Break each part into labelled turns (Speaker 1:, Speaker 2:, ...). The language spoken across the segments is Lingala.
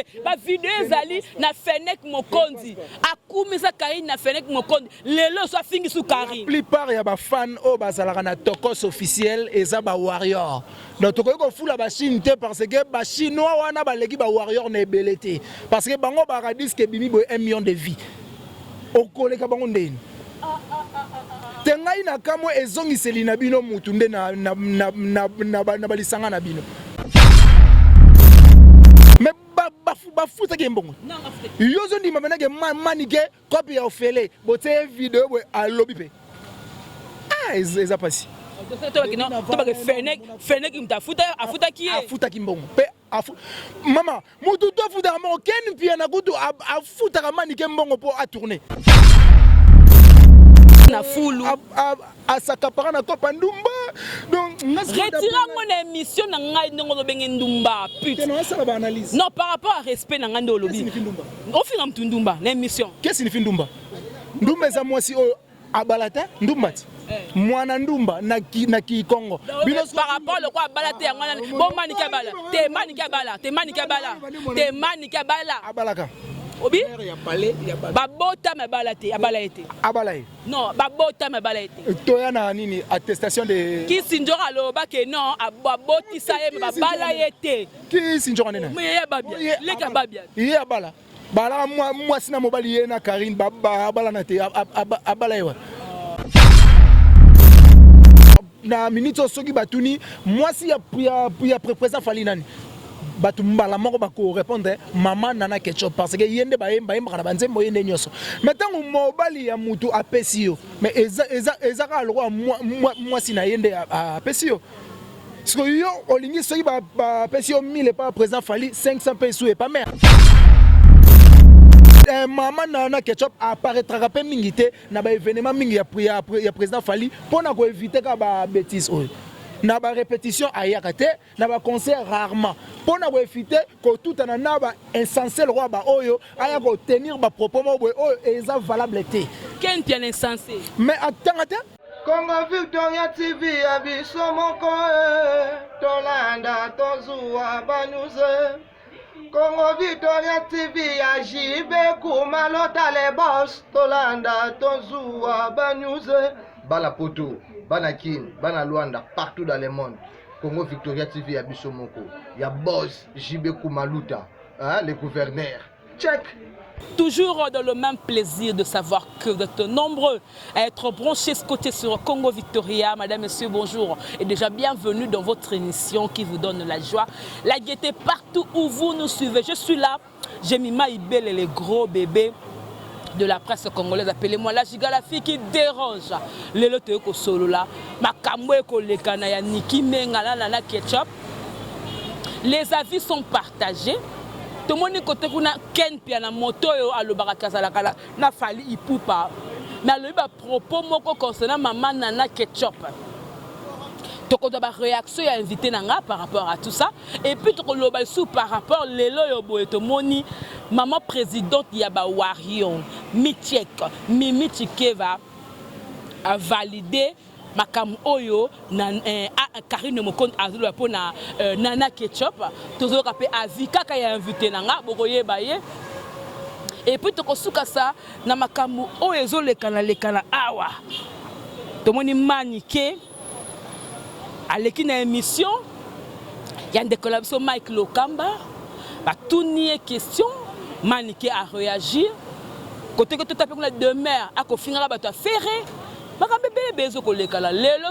Speaker 1: te ba vidéo ezali na Fennek Mokondi akumisa Karine na Fennek Mokondi lelo so fingi su Karine.
Speaker 2: La plupart ya ba fan o bazalaka na tokos officiel eza ba warrior. Donc tokoki ko fula ba Chine te parce que ba chinois wana ba leki ba warrior na ebelete parce que bango ba radis ke bimi bo 1 million de vies. Okoleka bango ndeni. Tengai na kamo ezongiseli na bino mutu nde na balisanga na bino. Mais bafuta ke mbongo. Yozo ndi mabena ke manike copy ya ofele bote vidéo bo alobi pe. Ah eza pasi.
Speaker 1: Fennek mtafuta afuta ki
Speaker 2: afuta kimbongo pe mama mutu to afuta mo ken pia na kutu afuta kama ni kembongo po a tourner
Speaker 1: na fulu
Speaker 2: asakapara na kopa ndumba donc
Speaker 1: retira mon émission na ngai ndongo benge ndumba putain
Speaker 2: non ça va analyse
Speaker 1: non par rapport à respect na ngando lobi on finga mtundumba na émission
Speaker 2: qu'est-ce signifie ndumba ndumba za moi si abalata ndumba mwana ndumba na Kongo
Speaker 1: par rapport le quoi balate ya ngwana bon manika bala te manika bala
Speaker 2: abalaka
Speaker 1: obi babota mabala te abala ete
Speaker 2: abalaye
Speaker 1: non babota mabala ete
Speaker 2: toya na nini attestation de
Speaker 1: ki sinjora loba ke non aboti sa ye babala ete
Speaker 2: ki sinjora nena
Speaker 1: mais ya babia leka babia
Speaker 2: ye abala bala moi sina mobali ye na Karine abala na te abala ye na minute soki batuni moi si ya président fali nani batu mbala moko bako répondre maman nana ketchup parce que yende bayemba na banzembo yende nyoso maintenant mobali ya mutu apesi yo mais eza ka loko moi si na yende apesi yo parce que yo olingi soki ba apesi yo 1000 pas président fali 500 pesos et pas mer maman nana ketchup apparaîtra pe mingi te na ba événement mingi ya président fali pour na ko éviter ka ba bêtise oyo na ba répétition ayaka te na ba concert rarement pour na ko éviter ko tout na ba insensé le roi ba oyo aya ko tenir ba propos mo oyo eza valable te
Speaker 1: ken bien insensé
Speaker 2: mais attends
Speaker 3: Congo Victoria TV abiso moko tolanda tozuwa banuze Congo Victoria TV ya jibe kumalota le boss tolanda tozuwa banuze bala poto bana kin bana Luanda partout dans le monde Congo Victoria TV ya biso moko ya boss jibe kumaluta hein, le gouverneur check.
Speaker 1: Toujours dans le même plaisir de savoir que vous êtes nombreux à être branchés scotchés sur Congo Victoria. Madame, Monsieur, bonjour et déjà bienvenue dans votre émission qui vous donne la joie, la gaieté partout où vous nous suivez. Je suis là, j'ai mis Maïbel et les gros bébés de la presse congolaise. Appelez-moi la giga, la fille qui dérange. Les lotes au solo là, ma kamwe ko le kanaya Niki Mengala nana ketchup. Les avis sont partagés. Tout le monde côté kuna ken pia na moto yo alobaka kazala kala na fali ipupa mais le ba propos moko concernant maman nana ketchup toko da ba réaction ya invité nanga par rapport à tout ça et puis toko loba sous par rapport lelo yo boeto moni maman présidente ya ba warion Mitiek Mimi Tshikeva a validé makam oyo na Karine Mokondi azulu po na nana ketchup tozo kapé avis kaka ya invité nanga bokoye baye et puis tokosuka ça na makamu oyo ezolekana lekana awa tomoni manike aleki na émission ya ndekola biso Mike Lokamba ba tuni question manike a réagir côté que tout a de mer a kofinga ba to ferré.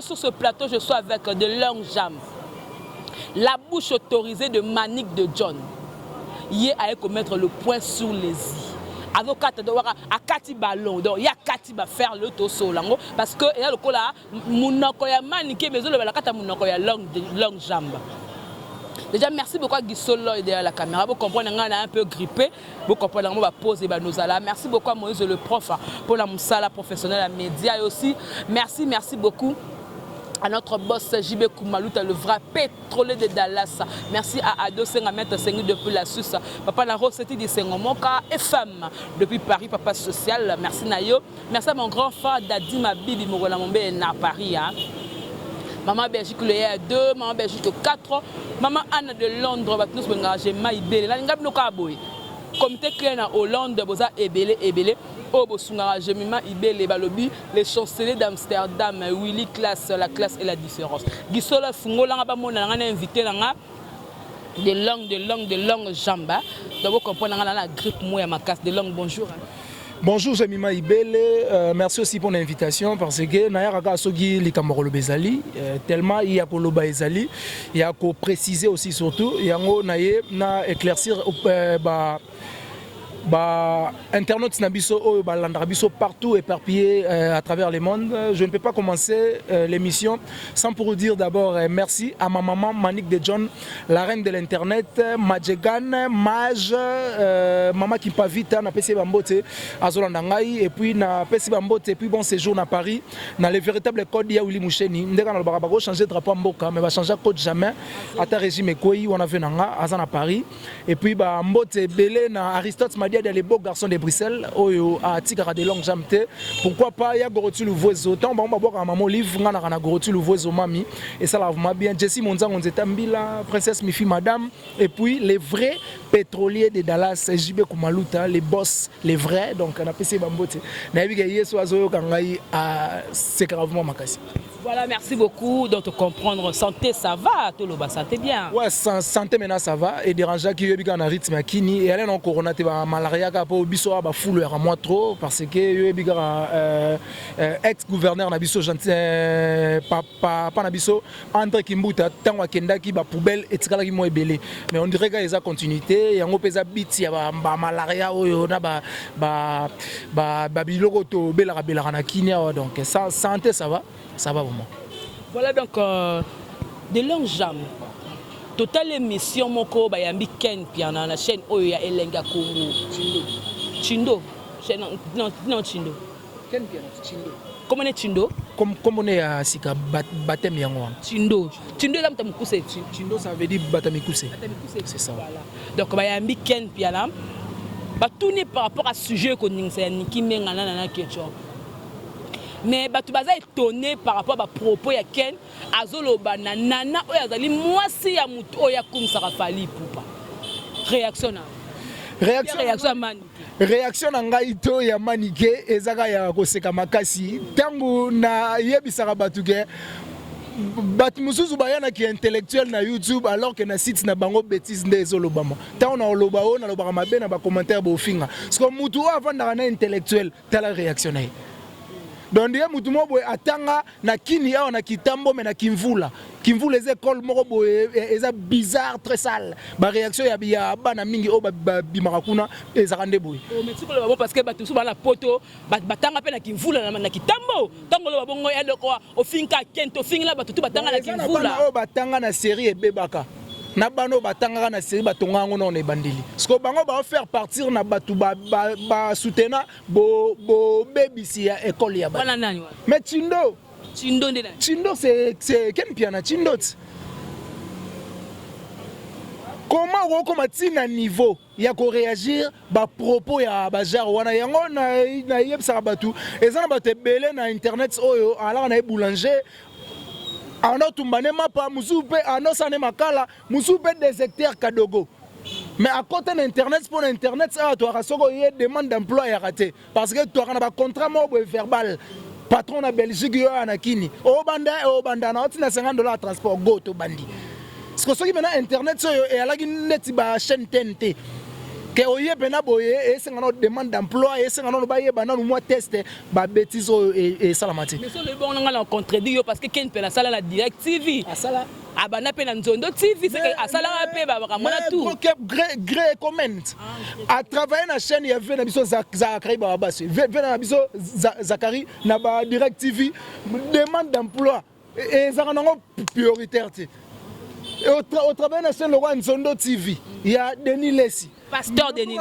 Speaker 1: Sur ce plateau, je suis avec de longues jambes. La bouche autorisée de Manic de John. Hier, il a mettre le point sur les i. Avocat de Wara a Kati Ballon. Donc, il y a Kati va faire le tosso parce que il y a le cola, Mounakoya Manic, mais le Kata Mounakoya longue jambes. Déjà, merci beaucoup à Guissolo derrière la caméra. Vous comprenez, on est un peu grippé. Vous comprenez, on va poser nous allons. Merci beaucoup à Moïse le prof pour la moussala professionnelle à médias et aussi merci beaucoup à notre boss JB Kumaluta, le vrai pétrolier de Dallas. Merci à Ado Sengamètre Sengu depuis la Suisse. Papa la recette de Sengomoka FM depuis Paris, papa social. Merci Nayo. Merci à mon grand frère Dadi Mabibi Mogola Mombe na Paris. Maman Belgique le est 2, maman Belgique 4, maman Anne de Londres, nous sommes engagés, Maïbélé. Là, nous avons un comité clair en Hollande, boza ebele. Au Bosungara, Jemima Ibele Balobi, les chanceliers d'Amsterdam, Willy Classe, la classe et la différence. Gisola Fungola, on a invité des langues jamba. Donc vous comprenez la grippe moi ma casse de langue. Bonjour.
Speaker 2: Bonjour Jemima Ibele, merci aussi pour l'invitation parce que Nayaraka Sogi Likamorolo Bezali, tellement il y a Koloba Ezali, il y a qu'à préciser aussi surtout, il y a na éclaircir internautes nabiso landrabiso partout éparpillés à travers le monde. Je ne peux pas commencer l'émission sans pour vous dire d'abord merci à ma maman Manik de John, la reine de l'internet, Madjegan, Mage, maman qui pas vite na PC Bambote à Zolandangai et puis na PC Bambote et puis bon séjour à Paris dans le véritable code ya Willy Moucheni. Ndeka na barabara changer drapeau mboka mais va changer code jamais à ta régime koi on a vu nanga à Paris et puis ba Mbote belé na Aristote il y a les beaux garçons de Bruxelles, à Tikara de longues jambes. Pourquoi pas, il y a Gorotu le voisin. Tant on va boire un maman livre, on a Gorotu le voisin mami. Et ça va bien. Jessie Monzang, on était Mbila, princesse Mifi Madame. Et puis les vrais pétroliers de Dallas, JB Kumaluta, les boss, les vrais. Donc on a PC Bambote. Naviga Yeso Azoyo Kangai à Sekravement Makasi.
Speaker 1: Voilà, merci beaucoup. Donc, comprendre, santé, ça va, tout le bas, santé bien.
Speaker 2: Ouais, santé maintenant ça va. Et dérangeant qui est en rythme à Kini. Et elle est en corona, tu vas malaria, pour biso à foule à moi trop. Parce que ex-gouverneur Nabiso, pas Nabiso, André Kimbuta, tant Kenda qui va poubelle et Tikala qui m'a belé. Mais on dirait qu'il y a continuité. Et on peut habiter, il y a malaria, on a Babilogoto, Belarabela, Kini. Donc, santé ça va. Ça va vraiment.
Speaker 1: Voilà donc de longues jambes. Total émission moko bayambi Ken piana la chaîne Oya Elenga Congo. Chindo. Non Chindo.
Speaker 2: Ken piana Chindo.
Speaker 1: Comment est Chindo?
Speaker 2: Comme on est à Sika Batem Yango.
Speaker 1: Chindo. Chindo là m'tamukuse.
Speaker 2: Chindo ça veut dire Batamikuse. C'est ça.
Speaker 1: Voilà. Donc bayambi Ken piana. Ba tourner par rapport à ce sujet qu'on n'insénie qui mengana na ketchup. Mais tu vas être étonné par rapport à propos ya Ken azoloba na nana oya zali mwasi ya mutu oya kumsaka fali pupa. Réaction
Speaker 2: na ngai to ya manike ezaka ya koseka makasi tangu na yebisaka batu ke batu mususu bayana ki intellectuel na YouTube alors que na site na bango bêtise nde ezolobama tant on a oloba on a lobaka mabe na ba commentaire bo finga parce que mutu avant na intellectuel tala réactionner. Donc il y a mutu mo boy atanga na kini ya na kitambo mais na kimvula les écoles moko boy eza bizarre très sale ba réaction ya bana mingi o ba bimakuna ezakande boy
Speaker 1: mais tu le parce que batu suba na poto batanga pe na kimvula na kitambo tango lo bongo ya loko o finka kento fingla batu tu batanga na kimvula
Speaker 2: o batanga na série ebebaka na bano batanga na série batonga ngo non ebandeli parce que bango ba faire partir na batu ba soutenir bo bebisi ya école ya ba mais Chindo c'est quel piana Chindo comment on commence à niveau ya ko réagir ba propos ya ba genre wana yango na yebsa batu ezana batu belé na internet oyo ala na boulanger ano tumbane mapa musupe ano sane makala musupe des hectares kadogo mais à côté d'internet pour internet ça tu as soko y demande d'emploi ya raté parce que tu as un contrat mo verbal patron na Belgique yo anakini o banda na otina $50 transport go to bandi parce que soki maintenant internet so et alaki neti ba chaîne TNT que oye bena boye et c'est une demande d'emploi et c'est un baye bana nous moi tester ba bêtise et salamati
Speaker 1: mais so le bon on a contredit parce que Ken pe la sala la Direct TV
Speaker 2: asala
Speaker 1: abana pe na Nzondo TV c'est que asala pe ba mona tout
Speaker 2: gré comment à travailler na chaîne il y avait na biso Zakari Babas na biso Zakari na ba Direct TV demande d'emploi et ça rend prioritaire et au travail na chaîne le roi Nzondo TV il y a Denis Lessi
Speaker 1: pasteur Denis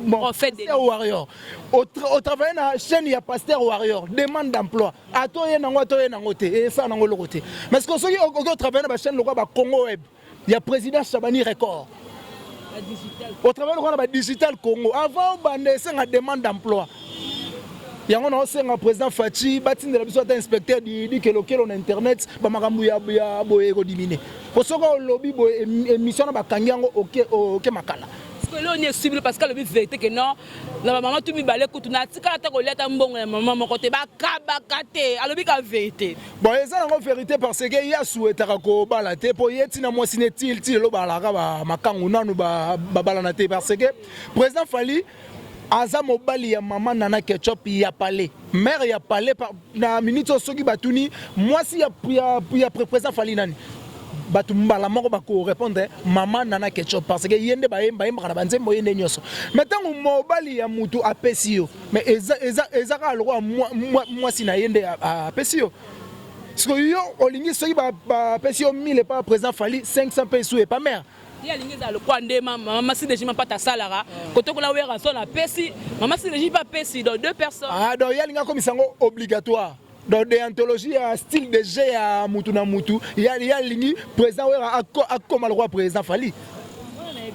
Speaker 2: prophète Denis Warrior au travail na chaîne il y a pasteur Warrior demande d'emploi atoye nango te et ça nango le côté mais ce que ceux qui au travail na chaîne le roi ba Congo Web il y a président Chabani Record au travail le roi na Digital Congo avant bande c'est une demande d'emploi yango na osenga président Fachi batindela biso ata inspecteur di kelokelo na internet bamakambo ya boye kodimine po soko lobby boye émission na bakangi yango oke makala
Speaker 1: on est ciblé parce que le vérité que non la maman tout mi balé kutu na tika ta ko leta mbongo ya maman moko te ba kabakate alobi ka vérité
Speaker 2: bon eza nango vérité parce que ya souhaitaka ko bala te po yeti na mwasi ne til lo balaka ba makangu nanu ba bala na te parce que président Fally aza mobali ya mama Nana Ketchup ya palais mère ya palais na minute soki batuni mwasi ya président Fally nani batu mbala moko bako répondre mama Nana Ketchup parce que yende ba kana banzembo yende nyoso metango mobali ya mutu apesi yo mais eza ka loko mwasi na yende apesi yo parce yo olingi soki ba pesi yo 1000 pas président Fally 500 pesos et pas mère
Speaker 1: il y a l'ingénieur le quoi ndema maman si déjà pas ta salara côté ko la wera son na pesi maman si déjà pas pesi donc deux personnes
Speaker 2: donc il y a linga comme sango obligatoire dans déontologie à style de jeu à mutu na mutu il y a lingi président wera comme le roi président Fally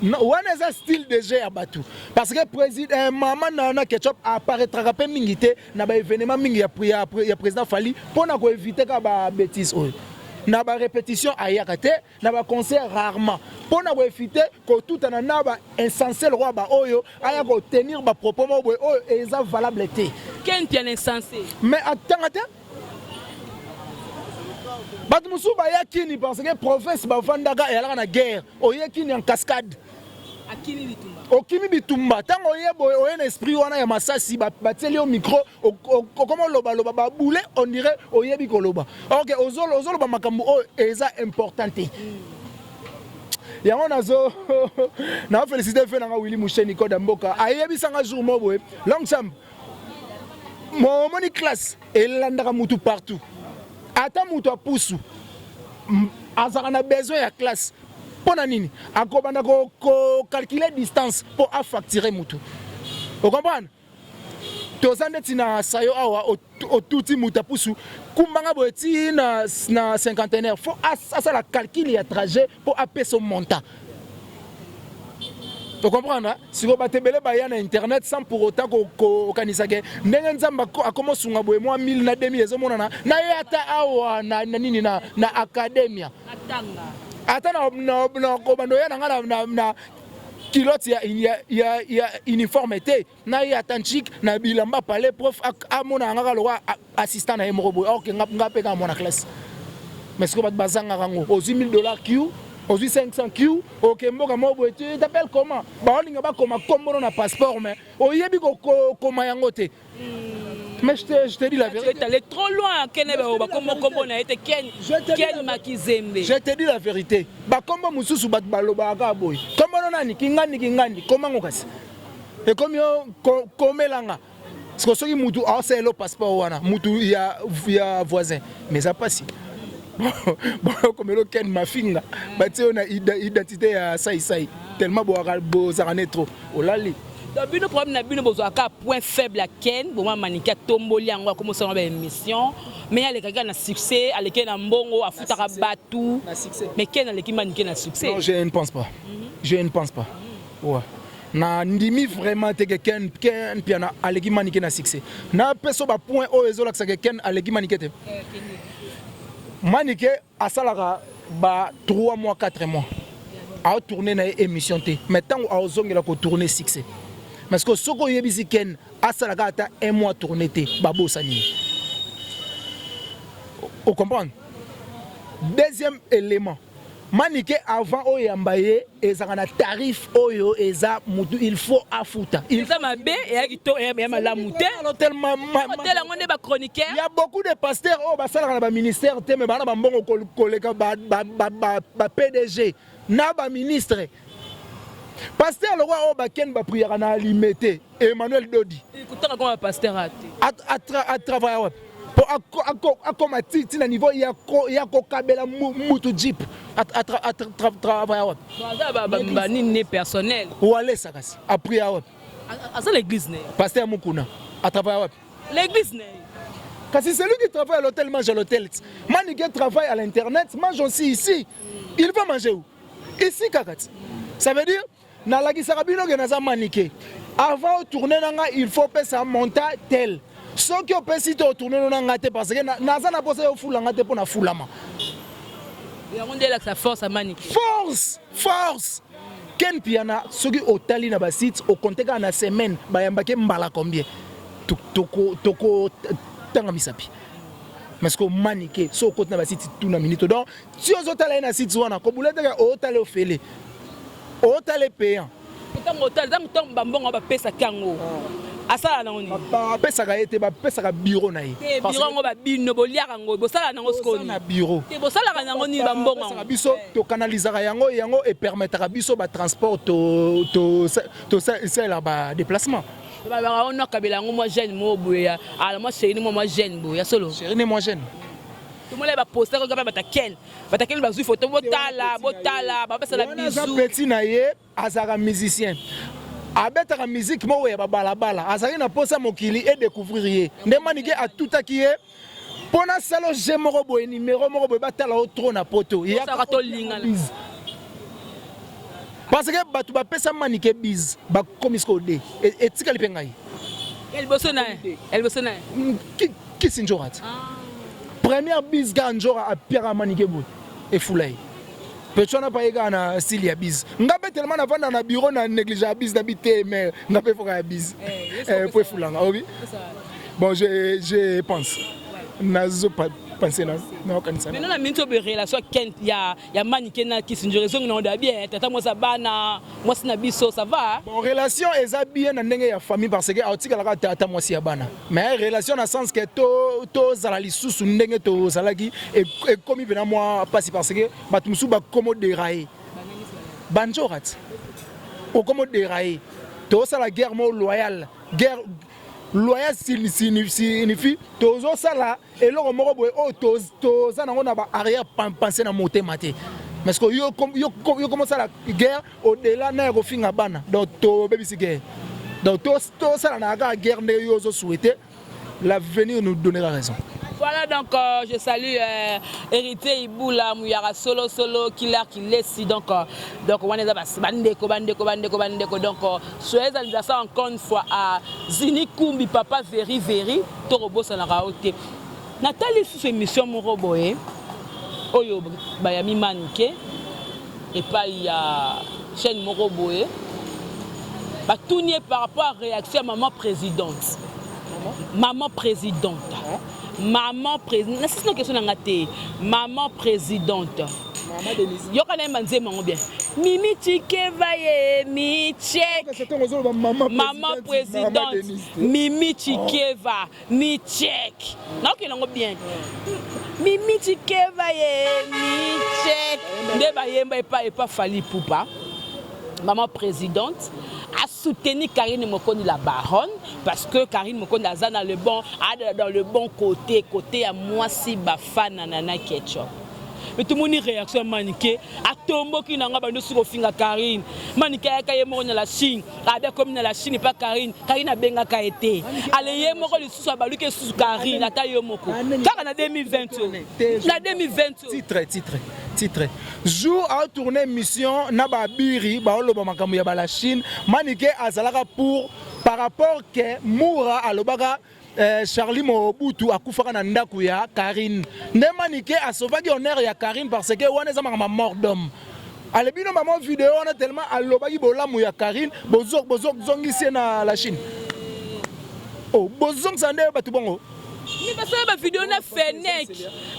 Speaker 2: non on a un style de jeu à batu parce que président maman Nana Ketchup apparaîtra pas mingité na ba événement mingi ya président Fally pour na ko éviter ka ba bêtise na ba répétition ayaka te na ba concert rarement pour na éviter que tout en na ba insensé le roi ba oyo aya ko tenir ba propos mo oyo eza valable te
Speaker 1: ken tient insensé
Speaker 2: mais attends bat musu ba yakini parce que province ba vandaka et ala na guerre oyekini en cascade
Speaker 1: akini bitumba
Speaker 2: okimi bitumba tango oye na esprit wana ya masasi bateli au micro comment loba ba boule on dirait oyebi koloba OK ozolo ba makambo o eza importante yango nazo na féliciter fe nanga Willy Musheni Koda Mboka ayebi sanga jour mo boye long sam moni classe elandaka mutu partout ata mutu apusu azaka na besoin ya classe pour nini akobanda ko calculer distance pour facturer mutu vous comprenez tozande tina sayo awa otuti mutu apusu kumbanga boeti na cinquantenaire faut ça la calcul ya trajet pour appeler son montant. Tu comprends? Si vous battez na internet sans pour autant qu'on kanisake ndenge nzamba akomo sunga boye moi 1000 na 2000 ezomona na yata awa na nini na academia atanga ata na komando ya na kilote ya uniformité na yata chic na bilamba palais prof amona ngaka lo assistant na yemo boye OK ngape ka mona classe mais ce que bat bazanga rango aux $1000 Q aux 500 Q OK mboka mobo tu t'appelles comment ba olinga ba koma kombono na passeport mais oyebi ko koma yango te mais je te dis la vérité
Speaker 1: tu es allé trop loin kenebe ba kombo na été ken makizembe
Speaker 2: je te dis la vérité ba kombo mususu bat baloba ka boy kombono nani kingandi comment ngokasi et comme yo komelanga parce que soki mutu a c'est le passeport wana mutu ya voisin mais ça passe bon comme le ken mafinga bati on a identité ya sai tellement bo zakane trop olali
Speaker 1: donc bino problème na bino bozo aka point faible à ken bon manika tomboli yango comme ça on ba émission mais ale kaka na succès ale ken na mbongo afutaka batu mais ken ale ki manike na succès
Speaker 2: non je ne pense pas je ne pense pas ouais na ndimi vraiment te ken piana ale ki manike na succès na peso ba point o ezola que ken ale ki manike te Maniké a salara ba 3 mois 4 mois a tourné na émission té mais tant a ozongela ko tourner succès parce que soko yebisi ken a salara ata 1 mois tourné té babo sani vous comprenez deuxième élément Maniké avant oyambaye ezaka tarif oyo eza mutu il faut afuta
Speaker 1: il ça mabe et akito et la mouté
Speaker 2: tellement
Speaker 1: hôtel ngone ba chroniqueur
Speaker 2: il y a beaucoup de pasteurs oh ba sala na ba ministère te mais bana ba mbongo koleka ba PDG na ba ministre pasteur le roi oh ba ken ba prière na limité Emmanuel Dodi
Speaker 1: écoutez comment pasteur
Speaker 2: a travailler pour akomati tina niveau ya ko kabela mutu jeep à travailler
Speaker 1: ba nini personnel
Speaker 2: ou aller sakas a prier
Speaker 1: à l'église né
Speaker 2: pasteur Mukuna à travailler
Speaker 1: l'église né
Speaker 2: parce que celui qui travaille à l'hôtel mange à l'hôtel Maniké travaille à l'internet mange aussi ici il va manger où ici kakati ça veut dire na la kisarabino que naza Maniké avant de tourner nanga il faut payer sa monta tel Ce qui est pesé de tourner dans ngate parce que naza na posa yo fula ngate pour na fulama.
Speaker 1: Et on dit là que sa force à maniquer.
Speaker 2: Force. Ken piana ce qui otali na ba site au compte ka na semaine ba yambake mbala combien. Toko tanga misapi. Mais que maniquer so côté na ba site tout na minute donc si os otala na site wana ko bulete ka otale ofele. Otale payant.
Speaker 1: Tant hôtel tant bambon ba pesa kango. Asala na ngoni.
Speaker 2: Ba pesa ka ete ba pesa ka bureau na ye.
Speaker 1: Bureau ngo ba bino boliaka ngo bosala na ngo skoni.
Speaker 2: Na bureau.
Speaker 1: Te bosala na ngoni bambongo.
Speaker 2: Pesa ka biso to canalisera yango et permettra biso ba transport to ça là ba déplacement.
Speaker 1: Ba on a kabela ngo moi jeune mo boya. Alors moi c'est moi jeune boya solo.
Speaker 2: Chérie moi jeune.
Speaker 1: Tout le monde va poster ko ba takel. Ba takel ba zu photo botala ba pesa la bisou.
Speaker 2: Petit na ye azara musicien. Abetaka musique mo ya balabala azali na posa mokili et découvrir ye ndemani ke atuta ki ye pona salo je moko boye numéro moko boye batala o trop na poto ya
Speaker 1: ka to linga
Speaker 2: parce que batu ba pesa manike biz ba komisko de etika lipenga yi
Speaker 1: elle bosse na
Speaker 2: qui sinjorat première biz ganjora a Pierre manike boye et fulai Personne n'a pas eu style ya bis. Ngabe tellement na vanda na bureau na négliger bis d'habiter mais ngabe faut ka bis. Pour fulanga, oui. Bon je pense. Nazo pas penser na kanisa.
Speaker 1: Mais non la minto be relation Kent ya maniqué na kisinjore zongi na onda bien tata moi ça bana moi sina biso ça va.
Speaker 2: Bon relation eza bien na ndenge ya famille parce que autika la tata moi si ya bana. Mais relation na sens que to zala lisusu ndenge to zalaki et comme vena moi parce que batumusu ba komo dérailler. Banjorat. O komo dérailler. To ça la guerre mo loyale. Guerre loyal signifie tozo sala et le moko boy o toza nango na ba arrière penser na moté maté parce que yo commence la guerre au delà na ko finga bana donc to baby si guerre donc to sala na guerre ne yo zo souhaiter l'avenir nous donnera raison.
Speaker 1: Voilà donc je salue Héritier Iboula Mouyara solo killer qui laisse donc on est là bandeko donc soyez anniversaire encore une fois à Zini Kumbi papa Veri Torobo Sanara Ote Nathalie sous émission mon roboé oyo bayami manike et pas il y a chaîne mon roboé ba tourner par rapport à réaction à maman présidente. Maman présidente. Maman présidente. C'est une question d'angaté. Maman présidente.
Speaker 2: Maman Denise.
Speaker 1: Yo connais manze mango bien. Mimi Chikeva mi check. Maman présidente. Mimi Chikeva mi check. Non que non bien. Mimi Chikeva mi check. Ndeba yemba et pas fali poupa. Maman présidente a soutenu Karine Mokondi la baronne parce que Karine Mokondi a dans le bon côté à moi si bafana nanana ketchup. Mais tout le monde réaction maniqué à tombo qui n'a pas de sur finga Karine maniqué kaye mo na la Chine avec comme na la Chine pas Karine a benga ka été allez ye moko le sous baluke sous Karine ata yo moko car na 2020 na 2020
Speaker 2: titre jour à tourner mission na ba biri ba oloba makambo ya ba la Chine maniqué azalaka pour par rapport que Moura alobaka Charlie Mobutu akufaka na ndaku ya Karine ndemanike asovaki honneur ya Karine parce que wana za makama mort d'homme alebino maman vidéo on a tellement alobaki bolamu ya Karine bozok zongisi na la Chine oh bozong sande batu bongo.
Speaker 1: Mais parce que la vidéo na Fennec,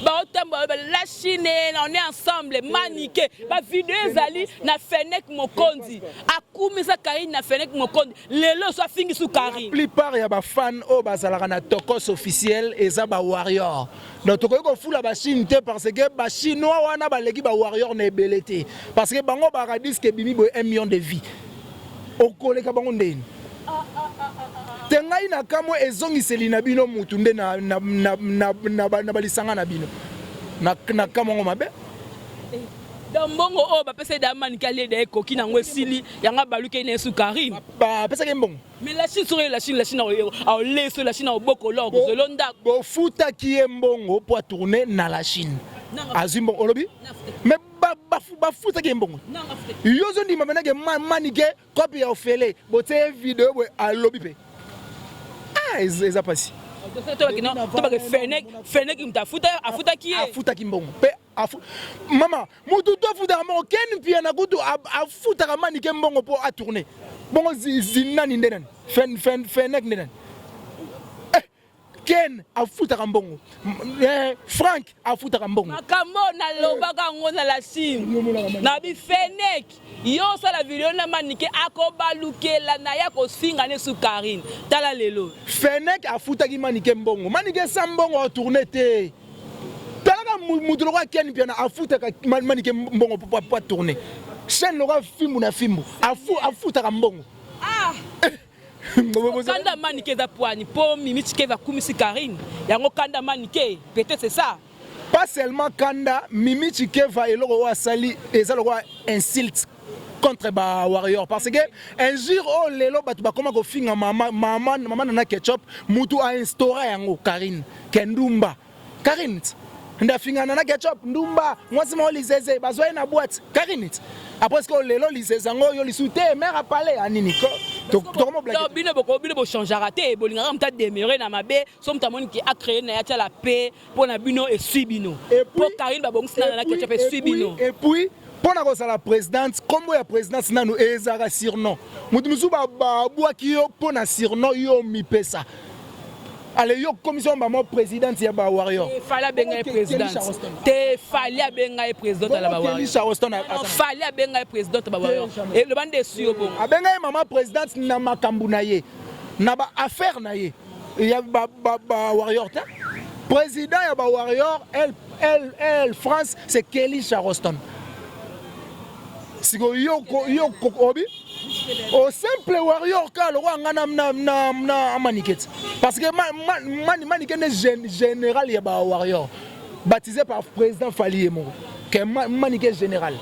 Speaker 1: la Chine, on est ensemble, maniqué. La vidéo zali na Fennec Mokondi. Akumi sa Karine na Fennec Mokondi. Lelo soit fini sous Karine.
Speaker 2: La plupart ya ba fan o bazalaka na tokos officiel eza ba warrior. Donc to ko fula ba Chine te parce que ba chinois wana ba leki ba warrior na ebelete. Parce que bango ba radis ke bimi bo 1 million de vies. O koleka bango ndeni. Tengai na kamo ezongiseli na bino mutu nde na balisanga na bino na kamo mabe
Speaker 1: Dombongo o ba pesa da man kale de ko kina ngwesili yanga baluke ne su Karine
Speaker 2: ba pesa ke mbongo
Speaker 1: mais la Chine sur la Chine a leso la Chine a boko loko zelonda
Speaker 2: bo futa ki mbongo pour tourner na la Chine azimbo olobi mais ba futa ki mbongo yozo ndi mabena ke manike copie ofele bo te vidéo bo alobi pe eza pasi
Speaker 1: Fennec afuta qui est
Speaker 2: afuta kimbongo pe mama mutu to afuta mo ken pia na kutu afuta kama ni kembongo po a tourner bongo zinani ndenani Fennec ndenani Ken afuta kambongo Frank afuta kambongo
Speaker 1: makambo na lobaka ngona la sim na bi Fennec yo sala video na manike akobalukela na ya kosinga ne su Karine tala lelo
Speaker 2: Fennec afuta ki manike mbongo manike sambongo a tourner te talaka mutu lokwa Ken piana afuta manike mbongo po tourner chaîne lokwa fimbu na fimbu afuta kambongo
Speaker 1: kanda manike za poani po mimichike va kumisi Karine yango kanda manike peut-être c'est ça
Speaker 2: pas seulement kanda mimichike va eloko asali ezaloko insulte contre ba warrior parce que un jour oh lelo batu bakoma ko finga mama na ketchup mutu a instauré yango Karine kendumba Karine nda finga na ketchup ndumba mwasi mo lizeze bazwa na boîte Karine après ce que lelo lizeze ngo yo lisute mère a parlé anini ko to comment blague
Speaker 1: bino bo changer raté bolinga mta demeurer na mabe so mta moni ki a créer na ya la paix pour na bino et suibino pour Karine ba bongisa na ketchup et suibino
Speaker 2: et puis pour la présidente, comme la présidence nanu ezara surnom. Mutu musu ba bwaki yo pour na surnom yo mi pesa. Allez yo commission ba mo présidente ya ba warrior.
Speaker 1: Fallait benga présidente. Te fallait benga présidente la ba warrior. Fallait benga présidente ba warrior. Et le bande sur bon.
Speaker 2: Abenga maman présidente na makambu na ye. Na ba affaire na ye. Il y a ba warrior ta. Président ya ba warrior, elle France, c'est Kelly Charleston. Si yo obi au simple warrior ka le roi na maniket parce que maniket est général ya ba warrior baptisé par président Fally Moko que maniket général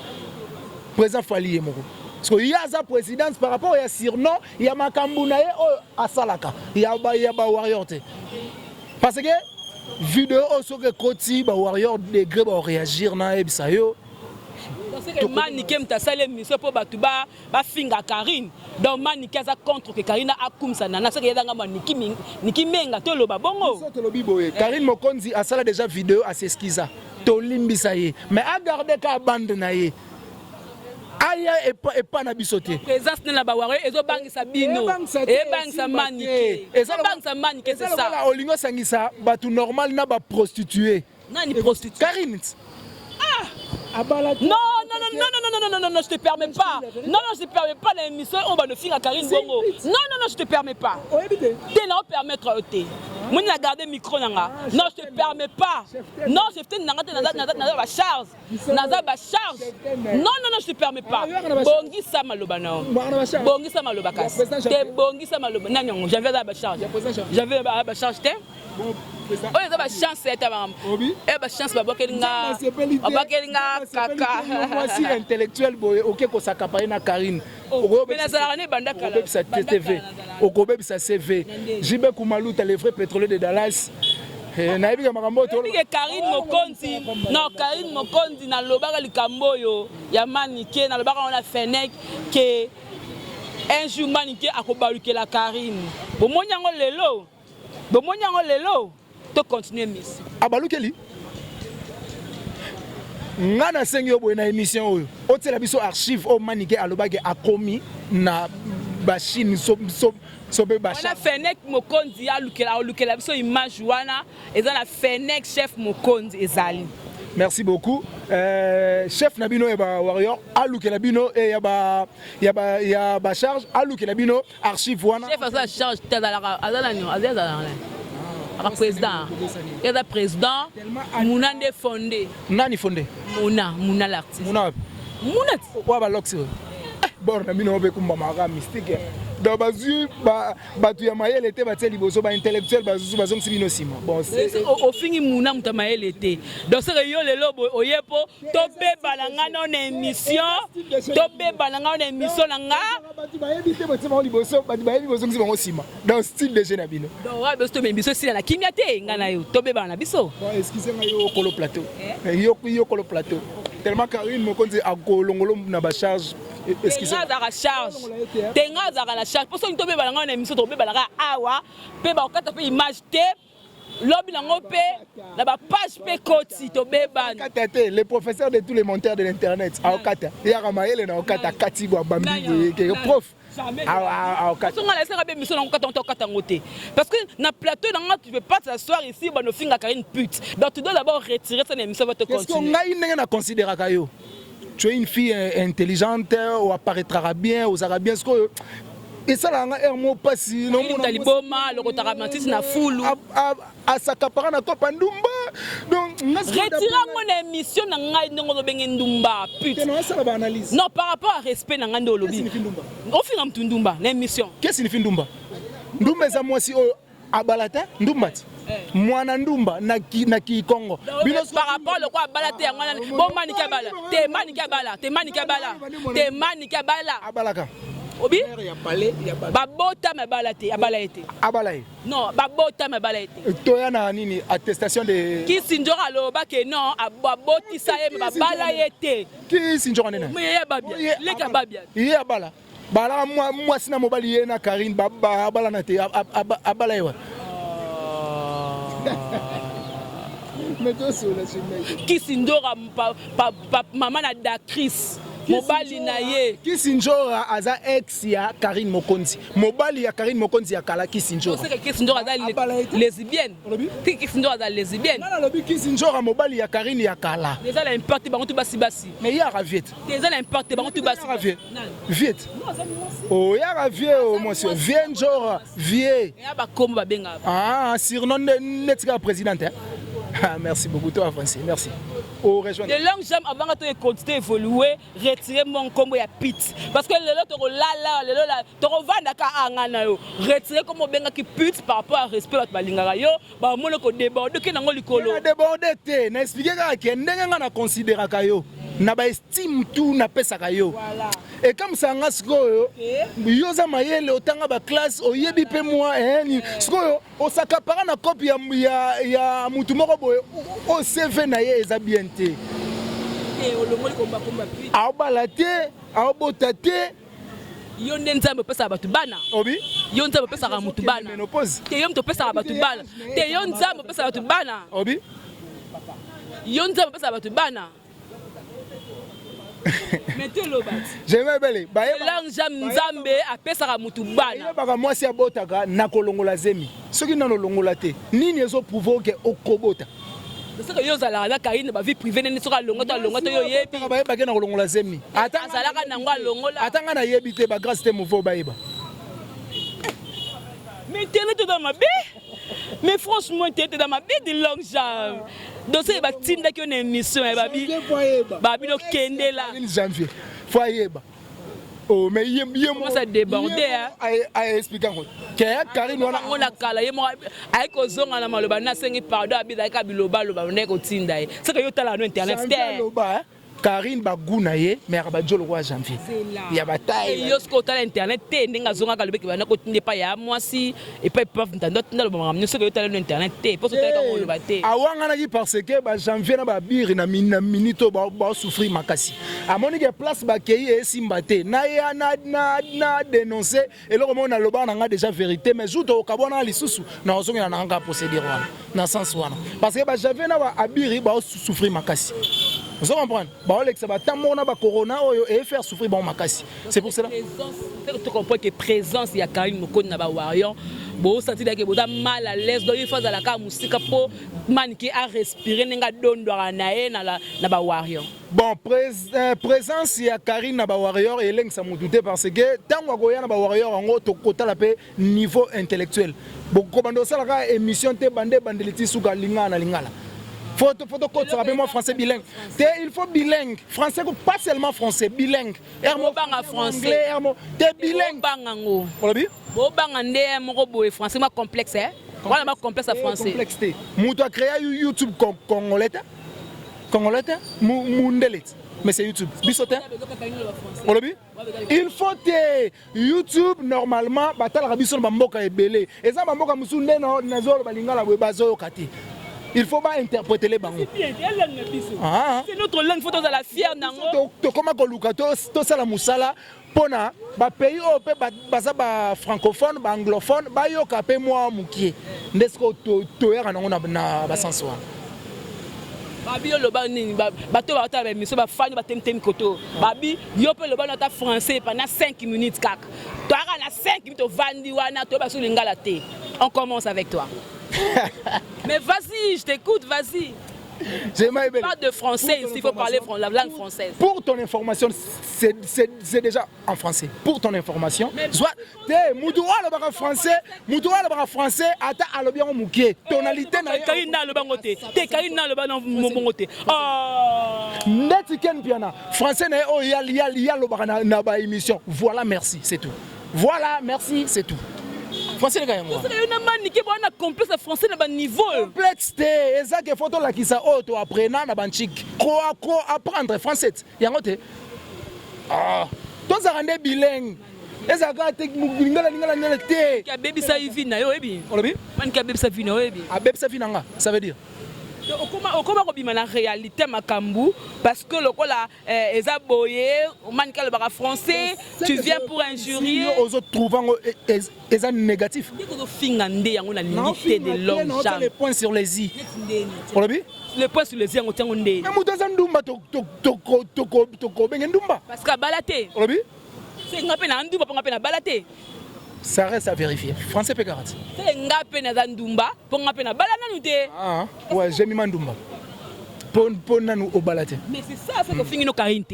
Speaker 2: président Fally Moko parce que y a sa présidence par rapport à surnom il y a makambu na ye o asalaka il y a ba warrior te parce que vidéo so que koti ba warrior degré ba réagir na ebisa yo
Speaker 1: manike mtasale miso po batuba ba finga Karine donc manike za contre que Karine a kumsa na saka yedanga maniki niki menga to loba bongo
Speaker 2: to lobi boye Karine Mokonzi a sala déjà vidéo à s'esquiza to limbisa ye mais a garder ka bande na ye aya et pas na bisoté
Speaker 1: présence na ba ware ezo bangisa bino e bangisa manike ezo bangisa manike c'est ça
Speaker 2: olingo sangisa batu normal na ba prostituée
Speaker 1: nani prostituée
Speaker 2: Karine
Speaker 1: Non, je te permets pas. Non, je te permets pas l'émission. On va le faire à Karine Bongo. Non, je te permets pas. Tu n'as pas permettre à t'es. Moi, j'ai gardé le micro. Non, je te permets pas. Non, je te pas charge. Non, je te permets pas. Bongi Samalobano. Bongi Samalobakas. T'es Bongi Samaloba. Non, j'avais la charge. J'avais la charge. Oh, il y a une chance, c'est une chance, kaka.
Speaker 2: Voici intellectuel, ok, qu'on s'accapare na Karine. Sa CV. Jibe Koumalouta, les vrais pétroliers de Dallas.
Speaker 1: Karine Mokonzi, non, Karine Mokonzi, na lobaka likamboyo, ya manike, na lobaka on a Fennec, que un jour manike a kobaluke la Karine. Bomonyango lelo. To continuer miss.
Speaker 2: Abalukeli. Ngana sengi obo na émission oyo. Otela biso archive o manike alobage akomi na bashine sobe basha.
Speaker 1: Wana Fennec Mokonzi alukela biso image wana eza na Fennec chef Mokonzi ezali.
Speaker 2: Merci beaucoup. Chef Nabino et warrior alukela bino et ya ba charge alukela bino archive wana.
Speaker 1: Chef a charge tazala azala président. Il y a président. Mouna de fondé.
Speaker 2: Nani fondé?
Speaker 1: Mouna l'artiste.
Speaker 2: Mouna. Quoi va l'oxy? Bon, on a mis nos mara mystique. Dans bazu batu ya mayele était baté liboso ba intellectuel bazu bazong sibino sima. Bon,
Speaker 1: au fini mouna muta mayele était. Donc c'est yo le lobo oyepo to be balanga non émission. To be balanga non émission nga.
Speaker 2: Batu ba yebite batima liboso batu ba yebi bazong sibino sima. Dans style de jeune abino.
Speaker 1: Donc ouais parce que même biso si na kimiate nga na yo to be balanga biso.
Speaker 2: Bon, excusez-moi yo kolo plateau. Yo kolo plateau. Tellement Karine Mokonzi a kolongolo na ba charge.
Speaker 1: Excusez-moi. Tenga za la charge. Pour ça, nous tombe balanga na émission, tombe balanga awa. Pe ba okata pe image te. lobi nango pe na ba page pe koti to beba
Speaker 2: les professeurs de tous les monteurs de l'internet aokata ya kamaele na okata katibwa bambi ke prof
Speaker 1: parce que na plateau tu peux pas t'asseoir ici bah nos filles une pute donc tu dois d'abord retirer cette émission va te continuer.
Speaker 2: Est-ce qu'on a une considérer kayo tu es une fille intelligente ou apparaîtra bien ou ça bien ce que et ça là un mot pas si non
Speaker 1: mon taliboma le rotaramantis na foulu
Speaker 2: à sa caparana to pandumba donc
Speaker 1: retira mon émission na ngai ndongo bengi ndumba pute non par rapport à respect na ngando lobi on finit am tundumba l'émission
Speaker 2: qu'est-ce signifie ndumba ndumba za moi si abalata ndumba mwana ndumba na ki Congo
Speaker 1: par rapport le quoi balate ya ngana bon manika bala te manika bala te manika bala te manika bala
Speaker 2: abalaka
Speaker 1: obi babota me balate abala été
Speaker 2: abalaye
Speaker 1: non babota me bala été
Speaker 2: toya na nini attestation de
Speaker 1: ki sinjora loba ke non aboti sa ye babala été
Speaker 2: ki sinjora nena
Speaker 1: mais ya babia leka babia
Speaker 2: ye abala bala moi sina mobali ye na Karine baba abala na te abala ye wa
Speaker 1: Kisindora maman na da Chris mobali na ye
Speaker 2: Kisindora aza ex ya Karine Mokonzi mobali ya Karine Mokonzi ya kala Kisindora
Speaker 1: c'est que Kisindora aza lesbienne Kisindora aza lesbienne
Speaker 2: na lobi Kisindora mobali ya Karine ya kala
Speaker 1: déjà l'importe bango tu basi
Speaker 2: mais ya raviet
Speaker 1: déjà l'importe bango tu basi
Speaker 2: viet oh ya raviet oh monsieur Vienjora vie
Speaker 1: ya ba kombo ba benga
Speaker 2: surnom netika présidente ah merci beaucoup toi Français merci au rejoindre
Speaker 1: de longues jambes avant que tu continuer évoluer retirer mon combo ya pit parce que le to lala le la to vanda ka angana yo retirer comme benga ki pit par rapport à respect ba balingaka yo ba mono ko déborder ke nango likolo
Speaker 2: déborder te na expliquer ka ke ndenge nga na considérer ka yo na ba estime tout na pesa ka yo et comme ça nga sikoyo yo za mayele otanga ba classe oyebi pe moi ni sikoyo osakapara na copie ya mutu moko boye o CV na ye eza bien te aobala te aobota te
Speaker 1: yo nde nzambe opesaka bato bana
Speaker 2: obi
Speaker 1: yo nzambe opesaka mutu bana te yo mutu opesaka bato bana te yo nzambe opesaka bato bana
Speaker 2: obi
Speaker 1: yo nzambe opesaka bato bana
Speaker 2: j'aimais belle
Speaker 1: nzambe apesaka mutu bana
Speaker 2: baka mwasi abotaka na kolongola zemi soki nano longola te nini ezo prouver ke okobota
Speaker 1: c'est que yo zala la Karine ba vie privée neni soka longoto yo yebi
Speaker 2: ba ba na kolongola zemi
Speaker 1: azalaka nango alongola
Speaker 2: atanga na yebi te ba grâce te mouveau ba yeba
Speaker 1: mais internet dans ma vie mais franchement internet dans ma vie de longue jambe donc c'est ba tinda ki on émission babi no kende la
Speaker 2: janvier faut yeba oh mais
Speaker 1: comment ça déborder
Speaker 2: a expliquer encore que Karine
Speaker 1: on la kala yemo ay ko zonga na maloba na sengi pardon abida ka biloba loba ne ko tinda c'est que yo tala no internet
Speaker 2: Karine baguna ye mais ba jolo kwa janvier ya bataille
Speaker 1: yo sko tala internet te ndinga zonga ka lobeki bana ko tinde pa ya mwasi et pas peuvent ndando tinde loba ngamnyo c'est que yo tala no internet te parce que tala ka loba te
Speaker 2: awanga na ki parce que ba janvier na ba biri na minito ba souffrir makasi amoni ke place ba kei e simbate na ya na dénoncer et le moment na loba na nga déjà vérité mais joute au kabona lisusu na ozonga na nga procédure wana na sens wana parce que ba janvier na ba abiri ba souffrir makasi vous comprenez Alex ba tamona ba corona oyo et faire souffrir bon makasi c'est pour cela
Speaker 1: tu comprends que présence ya Karine Mokonzi na ba warrior bo sentir que bo da mal à l'aise donc il faut za la ka musika po maniki à respirer ninga dondo na e na ba warrior
Speaker 2: bon présence ya Karine na ba warrior et leng ça me douter parce que tango goya na ba warrior ngo to kota la pe niveau intellectuel bo ko bando sala ka émission te bandeliti suka lingana faut que tu rappelles moi français bilingue. Il faut bilingue. Français, pas seulement français, bilingue.
Speaker 1: Français.
Speaker 2: T'es bilingue.
Speaker 1: Français, c'est complexe. Voilà ma complexe à français.
Speaker 2: Complexité. Moutou a créé YouTube congolais. Congolais, Mundelet. Mais c'est YouTube. Il faut que YouTube normalement batal rabison bamboka ebele. Et ça bamboka musunde na zolo balingala bazo kati. il faut pas interpréter les bango.
Speaker 1: C'est notre langue, il faut la fière nango.
Speaker 2: To koma ko luka to sala musala pona ba pays o pe baza ba francophone ba anglophone ba yoka pe moi mukie ndesko to era nango na ba sensoir.
Speaker 1: Babi le ban ni bato ba ta ba miso ba fani ba temtem koto. Babi yo pe le ban ta français pendant 5 minutes kak. Toi na 5 minutes vandi wana to ba sur lingala te. On commence avec toi. Mais vas-y, je t'écoute, vas-y. Pas de français ici, il faut parler la langue française.
Speaker 2: Pour ton information, c'est déjà en français. Pour ton information, soit Moudoua le français, Moudoua le français, ata alobian mouké. Tonalité na
Speaker 1: Karina le bangoté. Te Karina le bangoté.
Speaker 2: Net ken piana. Français na o yal le na ba émission. Voilà, merci, c'est tout. Voilà, merci, c'est tout. Français les gars moi.
Speaker 1: C'est une manique bon complexe français na niveau.
Speaker 2: Complexe eza que photo la kisa auto apprenant na banchik. Ko apprendre français. Yango te. Ah, tous a rendre bilingue. Eza ka te ngala te.
Speaker 1: Ka baby sa vina yo ebi.
Speaker 2: Olobi?
Speaker 1: Man ka baby sa vina yo ebi.
Speaker 2: A baby sa vina nga, ça veut dire
Speaker 1: Comment on la réalité Makambu parce que le cola est aboyé, man ka le bara français, tu viens pour injurier
Speaker 2: aux autres trouvant est négatif.
Speaker 1: L'unité de l'homme.
Speaker 2: Les points sur les i.
Speaker 1: Le point sur les i on tient on est.
Speaker 2: Mais muta ndumba to benga ndumba.
Speaker 1: Parce que balaté. C'est ngapé na ndumba pour ngapé na balaté.
Speaker 2: Ça reste à vérifier. Français Pécarat.
Speaker 1: C'est ngapé na ndumba pour ngapé na balana nous té.
Speaker 2: Ah ouais, j'ai mis mandumba. Pour nanu au balaté.
Speaker 1: Mais c'est ça, c'est que fingi no karinte.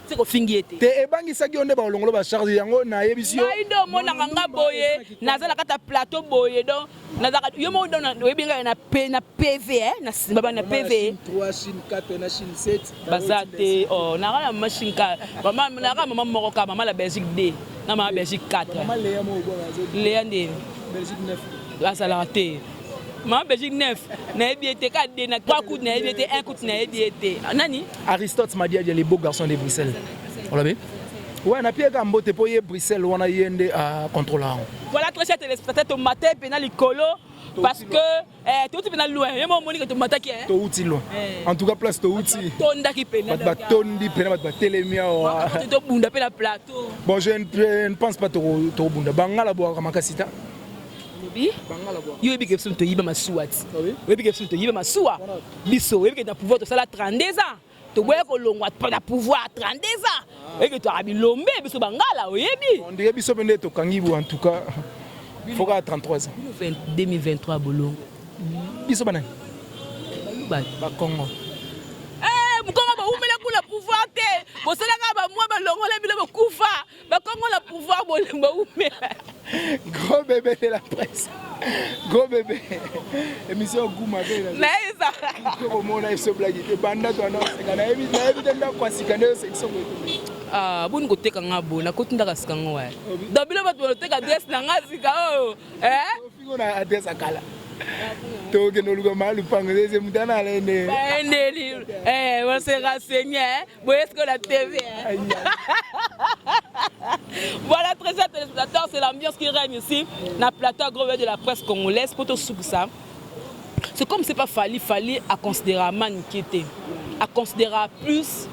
Speaker 1: C'est que fingi été.
Speaker 2: Te ebangi saki onde ba olongolo ba charge yango na yebisio.
Speaker 1: Maido mo na nga boye, nazala kata plateau boye donc nazala yo mo don na webinga na PV na baba na PV.
Speaker 2: 3 Chine 4 na Chine 7.
Speaker 1: Bazate oh na machine ka. Maman na maman moko ka maman la Belgique 2. Na maman Belgique 4.
Speaker 2: Maman Léa mo bo na
Speaker 1: Léa ndé.
Speaker 2: Belgique 9.
Speaker 1: La salate. Ma Belgique 9, na été 4 na 3 coups na été 1 coup na été. Nani?
Speaker 2: Aristote m'a dit les beaux garçons de Bruxelles. On l'a vu? Ouais, na pied Gambote pour y Bruxelles on a yende à contrôler.
Speaker 1: Voilà très cher téléspectateur au matin pénal licolo parce que tout pénal loin. Et mon monique to matin qui est.
Speaker 2: To outil loin. En tout cas place to outil.
Speaker 1: Tonda qui pénal.
Speaker 2: Ba tondi pénal ba télémia.
Speaker 1: To bunda pénal plateau.
Speaker 2: Bon, je ne pense pas to bunda. Bangala boa kama kasita.
Speaker 1: Yo ebi ke to yiba masuat. Ebi ke to yiba masua. Biso ebi ke na pouvoir to sala 32 ans. To boya ko longwa pa na pouvoir 32 ans. Ebi ke to abi lombe biso bangala oyebi.
Speaker 2: On dirait biso pende to kangibu en tout cas. Faut qu'à 33 ans.
Speaker 1: 2023 bolo.
Speaker 2: Biso banane. Ba Congo.
Speaker 1: Congo ba umela kula pouvoir te. Bo sala ka ba moi ba longola bilo ba kufa. Ba Congo la pouvoir bo ba umela.
Speaker 2: Gros bébé de la presse. Gros bébé. Émission Gouma bébé.
Speaker 1: Naïsa.
Speaker 2: Comment on a ce blague de banda to na sekana éviter nda kwa sikana section.
Speaker 1: Ah, bon côté kanga bo na kotinda ka sikanga wa. Dabilo ba to te ka dress na ngazika o.
Speaker 2: Fingo na adresse akala. To ke no lugo malu pango ze mutana lende.
Speaker 1: Ndeli. On s'est renseigné bon est-ce que la TV Voilà, très chers téléspectateurs, c'est l'ambiance qui règne ici, dans le plateau gros de la presse congolaise. Pour tout ça, c'est comme c'est pas Fali à considérer man qui était, à considérer plus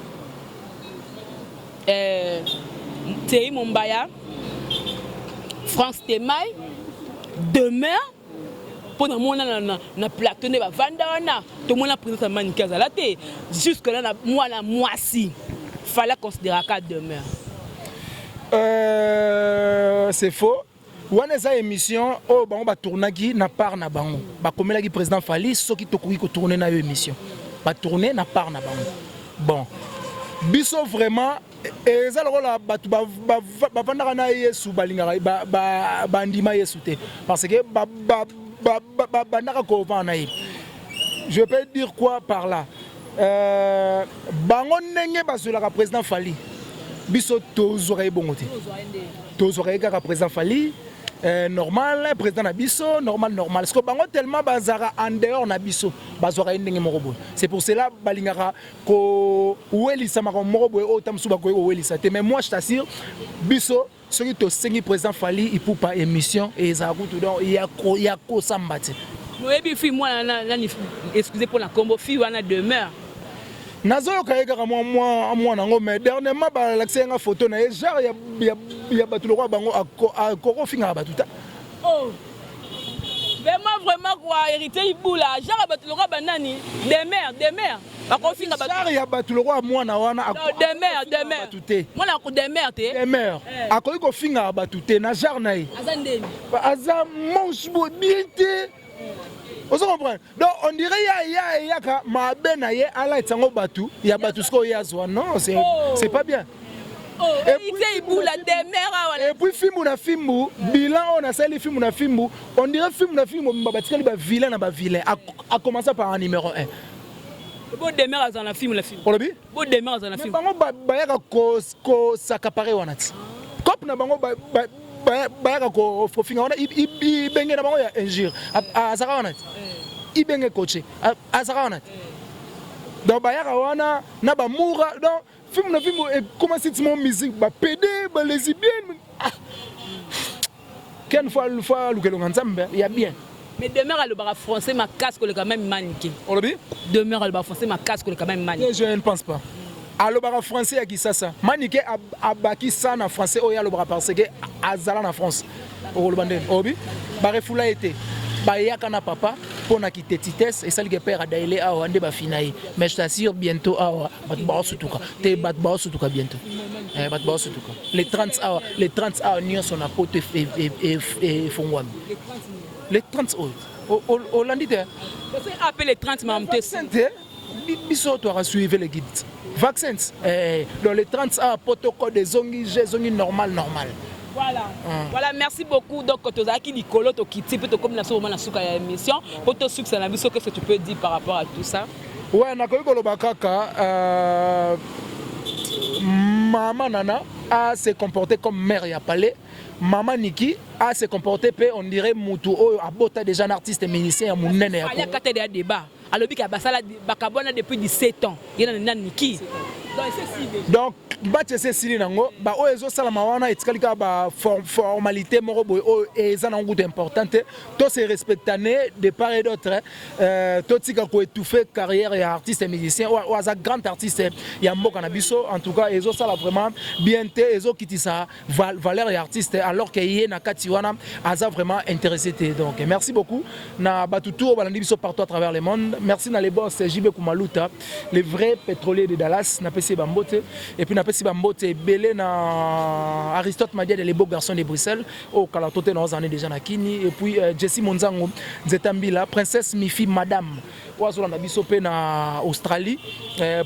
Speaker 1: Thierry Mombaya, France Temaï, demain. Pour le monde na plateau ne va vendre tout le monde a présenté man qui a la tête jusque là moi si fallait considérer qu'à demain.
Speaker 2: C'est faux. Wana za émission oh bango ba tournaki na part na bango. Ba komela ki président Fali soki tokoki ko tourner na yo émission. Ba tourner na part na bango. Bon. Biso vraiment eza lokola batu ba vandaka na Yesu balingaka ba ndima Yesu te parce que bandaka ko vana ye. Je peux dire quoi par là? Bango ndenge bazolaka président Fali. Biso tozora bongote. Tozora kaka président Fali normal président na biso normal parce que bango tellement bazara en dehors na biso bazora ndenge moko. C'est pour cela balingaka ko welisa mako moko o tamsu ba ko welisa te mais moi je t'assure biso ceux qui to sengi président Fali il pour pas émission et ça coûte donc il y a ko sambati.
Speaker 1: Oui, puis fille moi excusez pour la combo fille wana demeure.
Speaker 2: nazoyoka ye kaka mwa nango mais dernièrement balakisi nga photo na ye genre ya bato lokwa bango akokofingaka bato ta.
Speaker 1: Oh. Vraiment quoi hérité ibula genre bato lokwa banani demeure bakofinga bato.
Speaker 2: Genre ya bato lokwa mwana wana
Speaker 1: demeure
Speaker 2: te.
Speaker 1: Mwana ko demeure te.
Speaker 2: Demeure. Akoki kofinga bato te na genre na ye.
Speaker 1: Aza ndeni.
Speaker 2: Aza manche bo bien te. Vous comprenez? Donc on dirait yaka mabe na ye ala etango batu ya batu sko yazwa non c'est pas bien.
Speaker 1: Oh, et
Speaker 2: puis film na filmu bilan on a sali film na filmu on dirait film na filmu babatikali ba vilain na ba vilain a commencer par un numéro 1.
Speaker 1: Bon demeure dans la film la film.
Speaker 2: Olobi?
Speaker 1: Bon demeure dans la film.
Speaker 2: Bango ba yaka ko sakapare wanati. Cop na bango bayaka ko finga wana ibenge na bango ya injure azaka wana ibenge coaché azaka wana donc bayaka wana na ba moura donc film na film et comment c'est mon musique ba pédé ba lesbienne quelle fois lukelo nzambe ya bien
Speaker 1: mais demeure le bar français ma casque le quand même maniqué.
Speaker 2: Olobi?
Speaker 1: Demeure le bar français ma casque le quand même maniqué.
Speaker 2: Je ne pense pas. Alors bara français ya kisasa manike abaki ça na français oya lo bara parce que azala na France olobande obi ba refula été ba yaka na papa pona kite titesse et ça le père a dailé a ande ba finayi mais je t'assure bientôt a bat ba sutuka te bat ba sutuka bientôt bat ba sutuka les 30 heures nion son apote et fongwami les 30 heures Hollandite
Speaker 1: c'est appelé les 30 mamte
Speaker 2: biso to suivre les guides vaccins dans les 30 ans protocole des zongi normal.
Speaker 1: Voilà. Voilà, merci beaucoup. Donc, tu as dit Nicolo, tu as quitté, tu as comme la émission. Pour te succès, qu'est-ce que tu peux dire par rapport à tout ça?
Speaker 2: Ouais, Maman Nana a se comporté comme mère ya palais. Maman Niki a se comporté, on dirait Moutou, a boté déjà un artiste et musicien à mon nene.
Speaker 1: Il y a un débat. Alors, il y a depuis 17 ans. Il y a un Niki.
Speaker 2: Donc, batese sili nango ba o ezo sala mawana etikalika ba formalité moko boy o eza na ngutu importante to se respectaner de part et d'autre to tika ko étouffer carrière ya artiste et musicien ou aza grand artiste ya mboka na biso en tout cas ezo sala vraiment bien te ezo kitisa valeur ya artiste alors que yé na kati wana aza vraiment intéressé te donc merci beaucoup na batutu balandi biso partout à travers le monde merci na les boss JB Kumaluta les vrais pétroliers de Dallas na PC Bambote et puis na PC Bambote belé na Aristote Madia les beaux garçons de Bruxelles au Kalatote dans années déjà na Kini et puis Jessie Monzango Zetambila princesse Mifi madame oazola na biso pe na Australie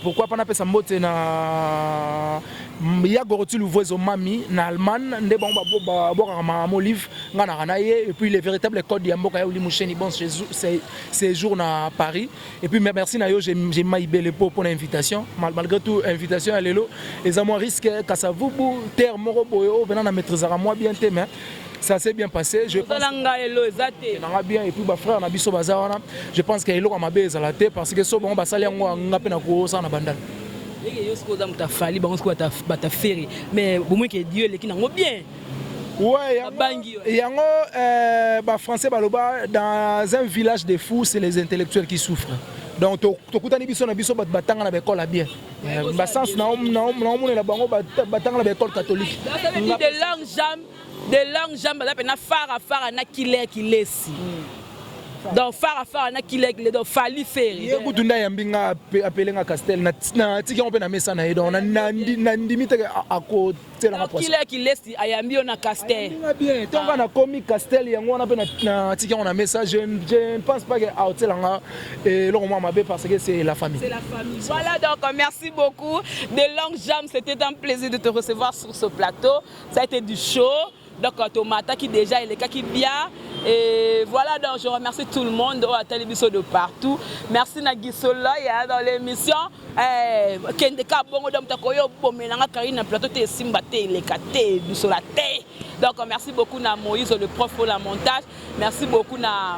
Speaker 2: pourquoi pas na pesa mbote na ya goroti louvoiso mami na Allemagne nde bon ba boka ma olive ngana kanaye et puis les véritables codes ya mboka ya oli musheni bon séjour na Paris et puis merci na yo j'ai maibele pour l'invitation malgré tout invitation à lelo les amours risque kasavubu terre moro boyo venant na maîtrisera moi bien te mais ça s'est bien passé, je pense. Bien et puis bah frère na biso bazawana, je pense que elo mabe ezala te parce que so bon basali yango ngape na ko sa na bandal.
Speaker 1: Yo sko za mutafali bango sko bata ferry mais au moins que Dieu leki nango bien.
Speaker 2: Ouais, yango bah français baloba dans un village de fous, c'est les intellectuels qui souffrent. Donc tokutani biso na biso batanga na école bien. Ba sens na na bango batanga na école catholique.
Speaker 1: De langue jambe na fara na kilesi. Donc fara na kilesi donc fali feri.
Speaker 2: Ye kutunda yambinga appelé nga Castel na tiki on pe na mesa na donc na ndimite ako tela na poisson.
Speaker 1: Kilesi ayambi na Castel.
Speaker 2: Bien, tonga na komi Castel yango na pe na tiki on na mesa je ne pense pas que a tela nga et le moi mabe parce que c'est la famille.
Speaker 1: C'est la famille. Voilà donc merci beaucoup. De langue jambe, c'était un plaisir de te recevoir sur ce plateau. Ça a été du show. Donc, Tomata qui déjà il est qui bien. Et voilà, donc je remercie tout le monde à la télévision de partout. Merci Nagisola dans l'émission. Donc, merci beaucoup à Moïse, le prof pour la montage. Merci beaucoup à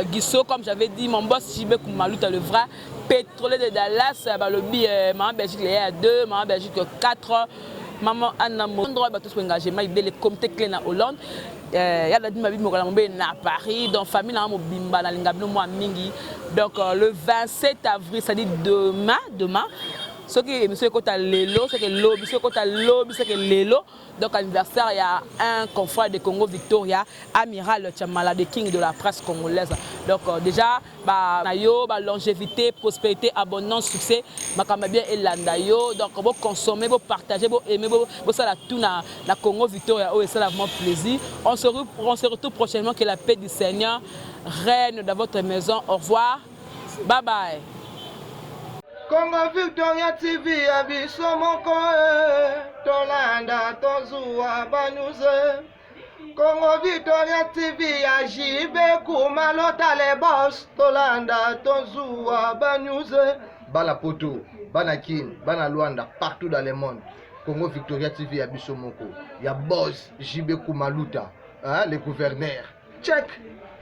Speaker 1: Guisso, comme j'avais dit, mon boss JB Kumaluta, le vrai pétrolier de Dallas. Le billet, Maman Belgique, il y a 2, Maman Belgique 4. maman Anna Mondroit ba tous engagement il le comité clé na Hollande ya da dima bi mo na Paris donc famille na mo bimba na lingabino mo mingi donc le 27 avril c'est-à-dire demain ce qui est monsieur Kota Lelo c'est que lobby ce Kota lobby c'est que Lelo donc anniversaire il y a un confrère de Congo Victoria amiral Chamala de king de la presse congolaise donc déjà ba nayo ba longévité prospérité abondance succès makamba bien elanda yo donc vous consommer vous partager vous aimer vous ça la tout na Congo Victoria oh et ça vraiment plaisir on se retrouve prochainement que la paix du Seigneur règne dans votre maison au revoir bye bye.
Speaker 3: Congo Victoria TV abiso moko tolanda tozua banyuze Congo Victoria TV ajibe kumalota le boss tolanda tozua banyuze bala poto bana kin bana Luanda partout dans le monde Congo Victoria TV abiso moko ya boss jibe kumaluta hein, le gouverneur check